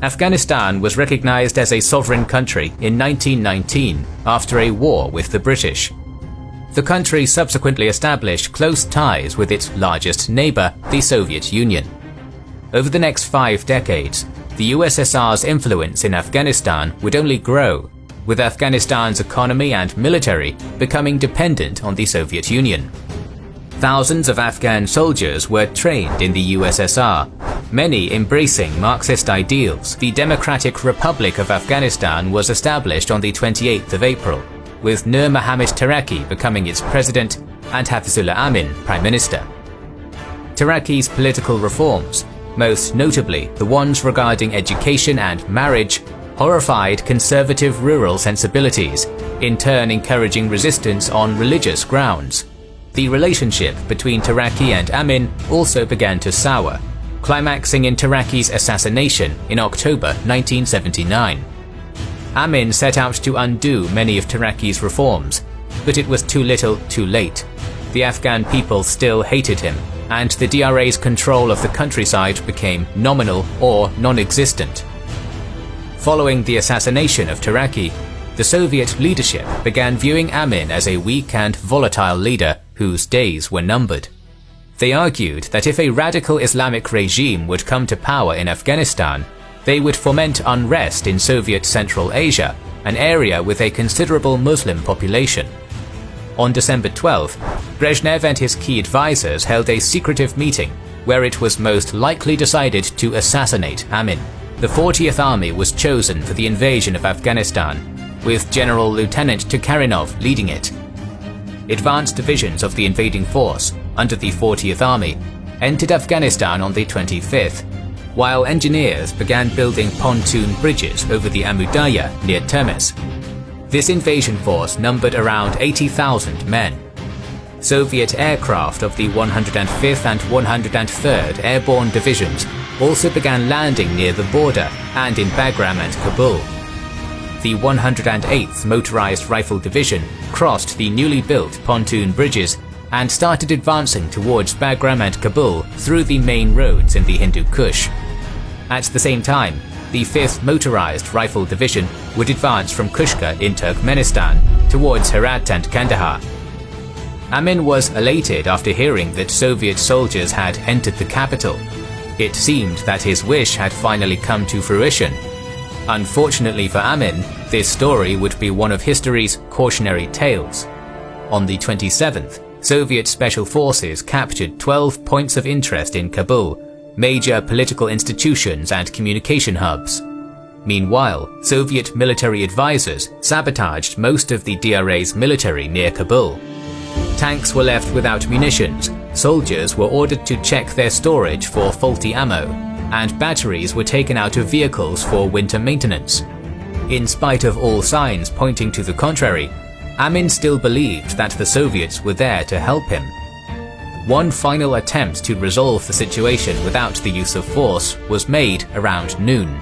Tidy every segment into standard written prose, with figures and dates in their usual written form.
Afghanistan was recognized as a sovereign country in 1919 after a war with the British. The country subsequently established close ties with its largest neighbor, the Soviet Union. Over the next 5 decades, the USSR's influence in Afghanistan would only grow, with Afghanistan's economy and military becoming dependent on the Soviet Union. Thousands of Afghan soldiers were trained in the USSR, many embracing Marxist ideals. The Democratic Republic of Afghanistan was established on the 28th of April, with Nur Muhammad Taraki becoming its president and Hafizullah Amin prime minister. Taraki's political reforms, most notably the ones regarding education and marriage, horrified conservative rural sensibilities, in turn encouraging resistance on religious grounds. The relationship between Taraki and Amin also began to sour, climaxing in Taraki's assassination in October 1979. Amin set out to undo many of Taraki's reforms, but it was too little too late. The Afghan people still hated him, and the DRA's control of the countryside became nominal or non-existent. Following the assassination of Taraki, the Soviet leadership began viewing Amin as a weak and volatile leader whose days were numbered. They argued that if a radical Islamic regime would come to power in Afghanistan, they would foment unrest in Soviet Central Asia, an area with a considerable Muslim population. On December 12, Brezhnev and his key advisors held a secretive meeting where it was most likely decided to assassinate Amin. The 40th Army was chosen for the invasion of Afghanistan, with General Lieutenant Tukharinov leading it. Advanced divisions of the invading force, under the 40th Army, entered Afghanistan on the 25th, while engineers began building pontoon bridges over the Amu Darya near Termez. This invasion force numbered around 80,000 men. Soviet aircraft of the 105th and 103rd Airborne Divisions also began landing near the border and in Bagram and Kabul. The 108th Motorized Rifle Division crossed the newly built pontoon bridges and started advancing towards Bagram and Kabul through the main roads in the Hindu Kush. At the same time, the 5th Motorized Rifle Division would advance from Kushka in Turkmenistan towards Herat and Kandahar. Amin was elated after hearing that Soviet soldiers had entered the capital. It seemed that his wish had finally come to fruition. Unfortunately for Amin, this story would be one of history's cautionary tales. On the 27th, Soviet special forces captured 12 points of interest in Kabul, major political institutions and communication hubs. Meanwhile, Soviet military advisors sabotaged most of the DRA's military near Kabul. Tanks were left without munitions, soldiers were ordered to check their storage for faulty ammo, and batteries were taken out of vehicles for winter maintenance. In spite of all signs pointing to the contrary, Amin still believed that the Soviets were there to help him. One final attempt to resolve the situation without the use of force was made around noon.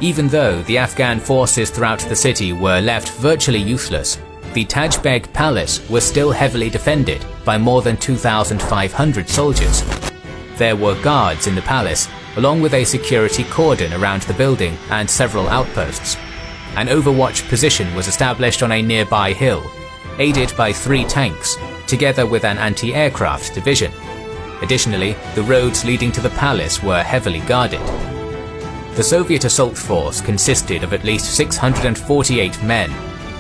Even though the Afghan forces throughout the city were left virtually useless, the Taj Beg Palace was still heavily defended by more than 2,500 soldiers. There were guards in the palace, along with a security cordon around the building and several outposts. An overwatch position was established on a nearby hill, aided by 3 tanks, together with an anti-aircraft division. Additionally, the roads leading to the palace were heavily guarded. The Soviet assault force consisted of at least 648 men,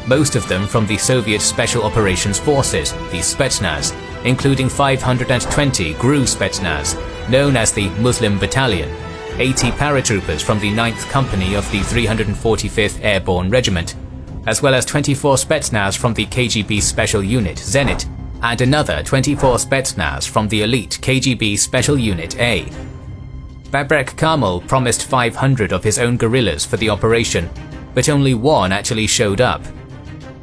most of them from the Soviet Special Operations Forces, the Spetsnaz, including 520 GRU Spetsnaz, known as the Muslim Battalion, 80 paratroopers from the 9th Company of the 345th Airborne Regiment, as well as 24 Spetsnaz from the KGB Special Unit Zenit, and another 24 Spetsnaz from the elite KGB Special Unit A. Babrek Karmal promised 500 of his own guerrillas for the operation, but only one actually showed up.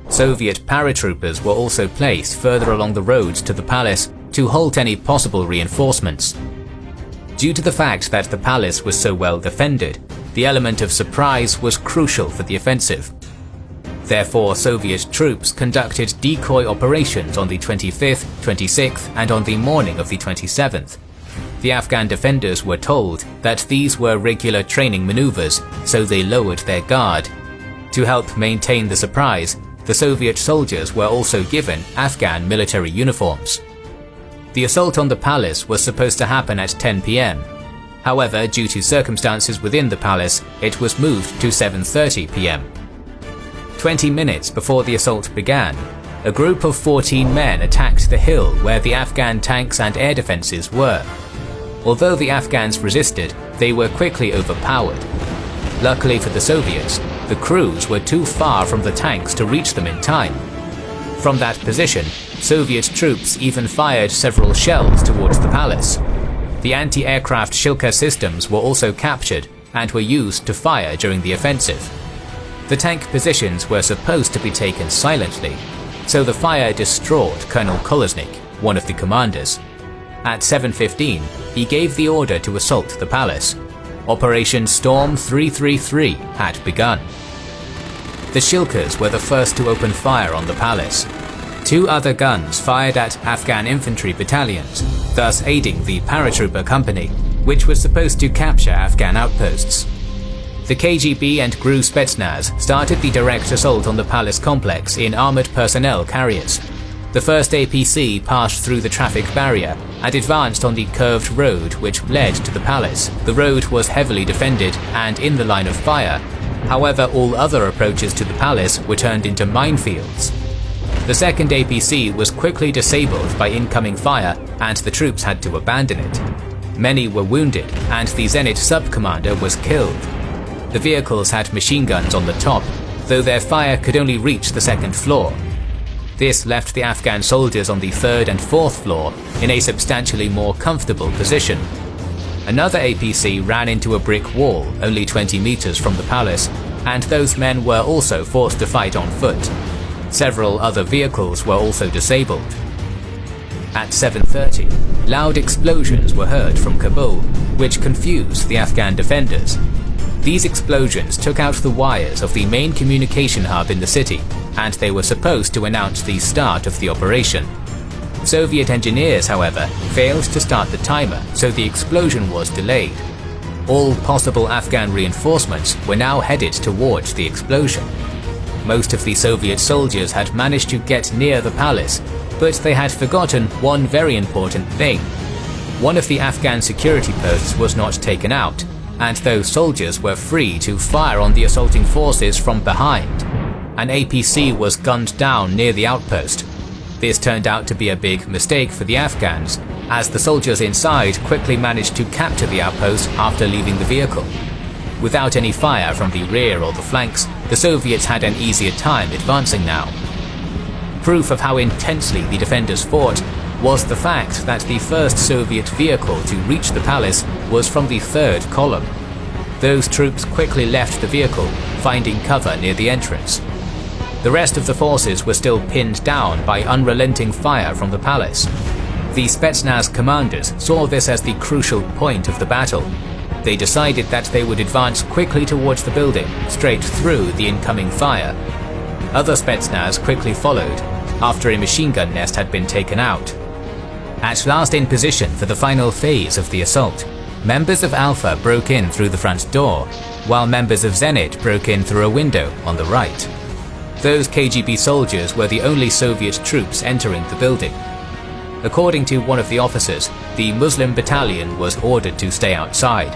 Soviet paratroopers were also placed further along the roads to the palace to halt any possible reinforcements. Due to the fact that the palace was so well defended, the element of surprise was crucial for the offensive. Therefore, Soviet troops conducted decoy operations on the 25th, 26th, and on the morning of the 27th. The Afghan defenders were told that these were regular training maneuvers, so they lowered their guard. To help maintain the surprise, the Soviet soldiers were also given Afghan military uniforms. The assault on the palace was supposed to happen at 10 p.m. However, due to circumstances within the palace, it was moved to 7:30 p.m. 20 minutes before the assault began, a group of 14 men attacked the hill where the Afghan tanks and air defenses were. Although the Afghans resisted, they were quickly overpowered. Luckily for the Soviets, the crews were too far from the tanks to reach them in time. From that position, Soviet troops even fired several shells towards the palace. The anti-aircraft Shilka systems were also captured and were used to fire during the offensive. The tank positions were supposed to be taken silently, so the fire distraught Colonel Kolesnik, one of the commanders. At 7:15, he gave the order to assault the palace. Operation Storm 333 had begun. The Shilkas were the first to open fire on the palace. 2 other guns fired at Afghan infantry battalions, thus aiding the paratrooper company, which was supposed to capture Afghan outposts. The KGB and GRU Spetsnaz started the direct assault on the palace complex in armored personnel carriers. The first APC passed through the traffic barrier and advanced on the curved road which led to the palace. The road was heavily defended and in the line of fire. However, all other approaches to the palace were turned into minefields. The second APC was quickly disabled by incoming fire and the troops had to abandon it. Many were wounded and the Zenit sub-commander was killed. The vehicles had machine guns on the top, though their fire could only reach the second floor. This left the Afghan soldiers on the third and fourth floor in a substantially more comfortable position. Another APC ran into a brick wall only 20 meters from the palace, and those men were also forced to fight on foot. Several other vehicles were also disabled. At 7:30, loud explosions were heard from Kabul, which confused the Afghan defenders. These explosions took out the wires of the main communication hub in the city, and they were supposed to announce the start of the operation. Soviet engineers, however, failed to start the timer, so the explosion was delayed. All possible Afghan reinforcements were now headed towards the explosion. Most of the Soviet soldiers had managed to get near the palace, but they had forgotten one very important thing. One of the Afghan security posts was not taken out, and those soldiers were free to fire on the assaulting forces from behind. An APC was gunned down near the outpost. This turned out to be a big mistake for the Afghans, as the soldiers inside quickly managed to capture the outpost after leaving the vehicle. Without any fire from the rear or the flanks, the Soviets had an easier time advancing now. Proof of how intensely the defenders fought was the fact that the first Soviet vehicle to reach the palace was from the third column. Those troops quickly left the vehicle, finding cover near the entrance. The rest of the forces were still pinned down by unrelenting fire from the palace. The Spetsnaz commanders saw this as the crucial point of the battle. They decided that they would advance quickly towards the building, straight through the incoming fire. Other Spetsnaz quickly followed, after a machine gun nest had been taken out. At last in position for the final phase of the assault, members of Alpha broke in through the front door, while members of Zenit broke in through a window on the right. Those KGB soldiers were the only Soviet troops entering the building. According to one of the officers, the Muslim battalion was ordered to stay outside.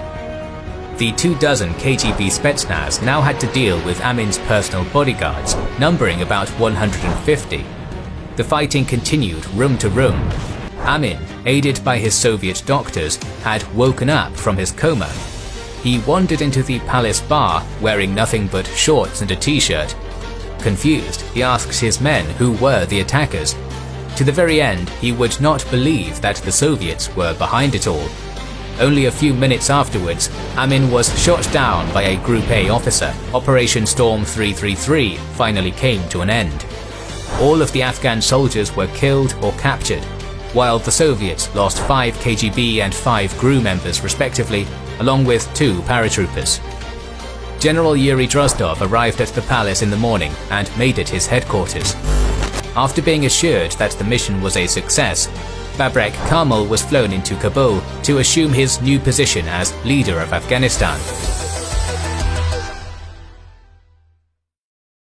The 24 KGB Spetsnaz now had to deal with Amin's personal bodyguards, numbering about 150. The fighting continued room to room. Amin, aided by his Soviet doctors, had woken up from his coma. He wandered into the palace bar wearing nothing but shorts and a t-shirt. Confused, he asked his men who were the attackers. To the very end, he would not believe that the Soviets were behind it all. Only a few minutes afterwards, Amin was shot down by a Group A officer. Operation Storm 333 finally came to an end. All of the Afghan soldiers were killed or captured, while the Soviets lost 5 KGB and 5 GRU members respectively, along with 2 paratroopers. General Yuri Drozdov arrived at the palace in the morning and made it his headquarters. After being assured that the mission was a success, Babrek Karmal was flown into Kabul to assume his new position as leader of Afghanistan.